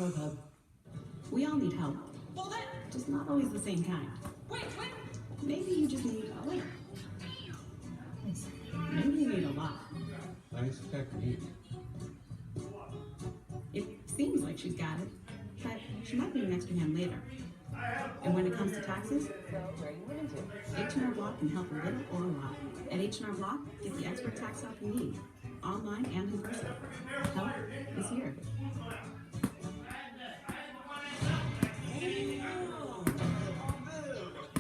Go, bub. We all need help. Well, then. Just not always the same kind. Wait. Maybe you just need a little. Maybe you need a lot. Nice technique. It seems like she's got it, but she might need an extra hand later. And when it comes to taxes, H&R Block can help a little or a lot. At H&R Block, get the expert tax help you need, online and in person. Help is here.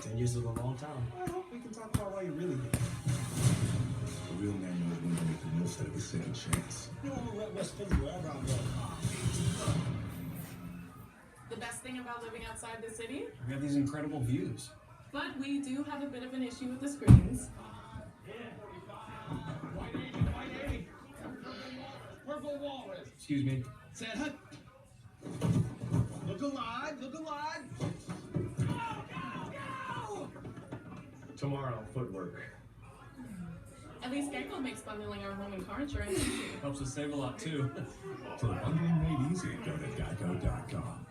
10 years is a long time. I hope we can talk about why you really here. A real man knows when to make the most out of his second chance. You don't want to let West Philly wherever I'm going. The best thing about living outside the city, We have these incredible views. but we do have a bit of an issue with the screens. Purple Walrus. Excuse me. Santa. Look alive. Tomorrow, footwork. At least Geico makes bundling our home and car insurance easy. Helps us save a lot too. For bundling made easy, go to geico.com.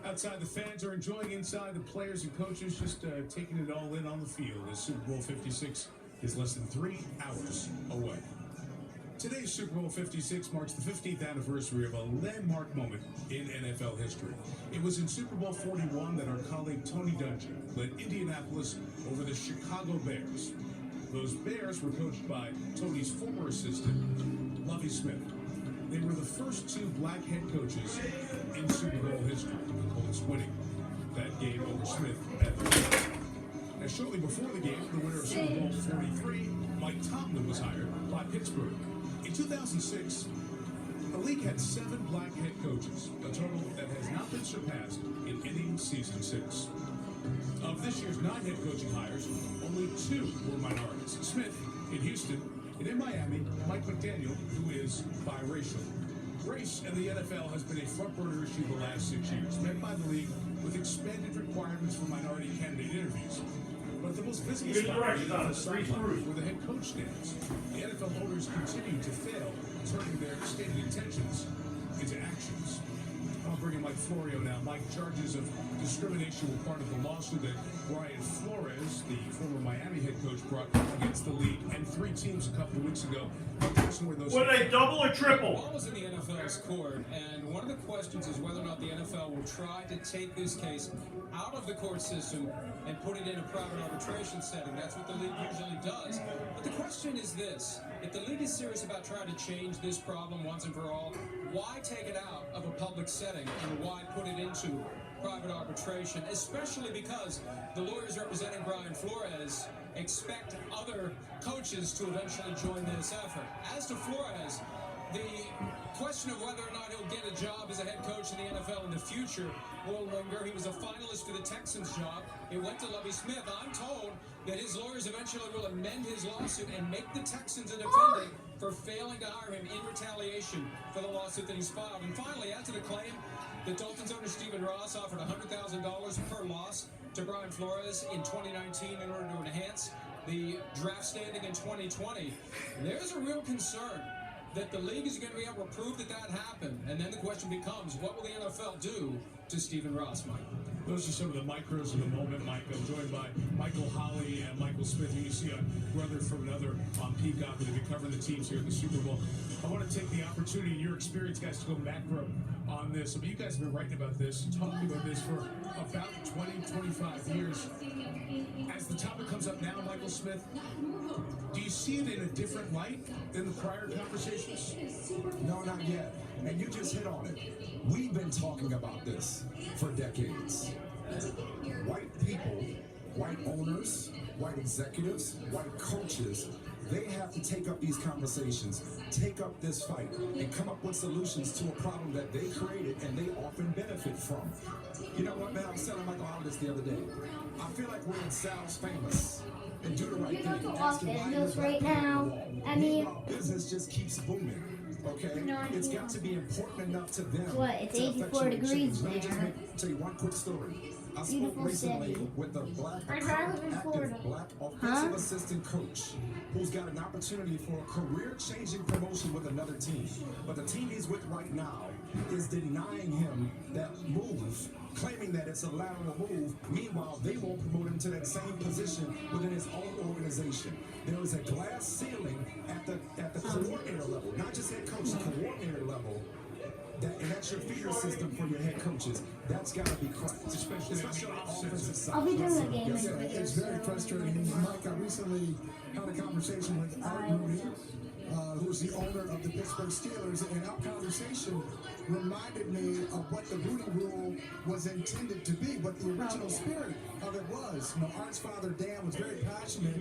Outside, the fans are enjoying inside. The players and coaches just taking it all in on the field as Super Bowl 56 is less than 3 hours away. Today's Super Bowl 56 marks the 15th anniversary of a landmark moment in NFL history. It was in Super Bowl 41 that our colleague Tony Dungy led Indianapolis over the Chicago Bears. Those Bears were coached by Tony's former assistant, Lovie Smith. They were the first 2 black head coaches in Super Bowl history, the Colts winning that game over Smith at the end. Now, shortly before the game, the winner of Super Bowl 43, Mike Tomlin, was hired by Pittsburgh. In 2006, the league had 7 black head coaches, a total that has not been surpassed in any season since. Of this year's 9 head coaching hires, only 2 were minorities. Smith in Houston, and in Miami, Mike McDaniel, who is biracial. Race in the NFL has been a front-burner issue the last 6 years, met by the league with expanded requirements for minority candidate interviews. But the most visible spot in the NFL sideline where the head coach stands. The NFL owners continue to fail, turning their stated intentions into actions. I'll bring in Mike Florio now. Mike, charges of discrimination were part of the lawsuit that Brian Flores, the former Miami head coach, brought against the league and 3 teams a couple of weeks ago. Were they double or triple? The ball is in the NFL's court, and one of the questions is whether or not the NFL will try to take this case out of the court system and put it in a private arbitration setting. That's what the league usually does. But the question is this: if the league is serious about trying to change this problem once and for all, why take it out of a public setting and why put it into private arbitration, especially because the lawyers representing Brian Flores expect other coaches to eventually join this effort. As to Flores, the question of whether or not he'll get a job as a head coach in the NFL in the future will linger. He was a finalist for the Texans job. It went to Lovie Smith. I'm told that his lawyers eventually will amend his lawsuit and make the Texans a defendant for failing to hire him in retaliation for the lawsuit that he's filed. And finally, as to the claim that Dolphins owner Stephen Ross offered $100,000 per loss to Brian Flores in 2019 in order to enhance the draft standing in 2020, there's a real concern that the league is going to be able to prove that that happened. And then the question becomes, what will the NFL do to Stephen Ross, Mike? Those are some of the micros of the moment, Mike. I'm joined by Michael Holley and Michael Smith, who you see on Brother from Another on Peacock, who have been covering the teams here at the Super Bowl. I want to take the opportunity, your experience, guys, to go macro on this. I mean, you guys have been writing about this, talking about this for about 20, 25 years. As the topic comes up now, Michael Smith, do you see it in a different light than the prior conversations? No, not yet. And you just hit on it. We've been talking about this for decades. White people, white owners, white executives, white coaches, they have to take up these conversations, take up this fight, and come up with solutions to a problem that they created and they often benefit from. You know what, man? I was telling Michael Howard this the other day. I feel like we're in Sal's Famous and Do the Right Thing. You're not to business right now. I mean, business just keeps booming. Okay, it's got to be important enough to them. What? It's to 84 degrees Let me just there. tell you one quick story. I spoke Beautiful recently city. with a black, Right where I live in Florida. black offensive assistant coach who's got an opportunity for a career-changing promotion with another team. But the team he's with right now is denying him that move, claiming that it's a lateral move. Meanwhile, they won't promote him to that same position within his own organization. There is a glass ceiling at the coordinator level, not just head coach, the coordinator level. And that's your feeder system for your head coaches. That's got to be cracked, especially on the offensive side. I'll be doing the game Yes, in sir. video. It's very frustrating. And Mike, I recently had a conversation with Art Mooney, who's the owner of the Pittsburgh Steelers, and our conversation reminded me of what the Rooney Rule was intended to be, what the original spirit of it was. You know, Art's father, Dan, was very passionate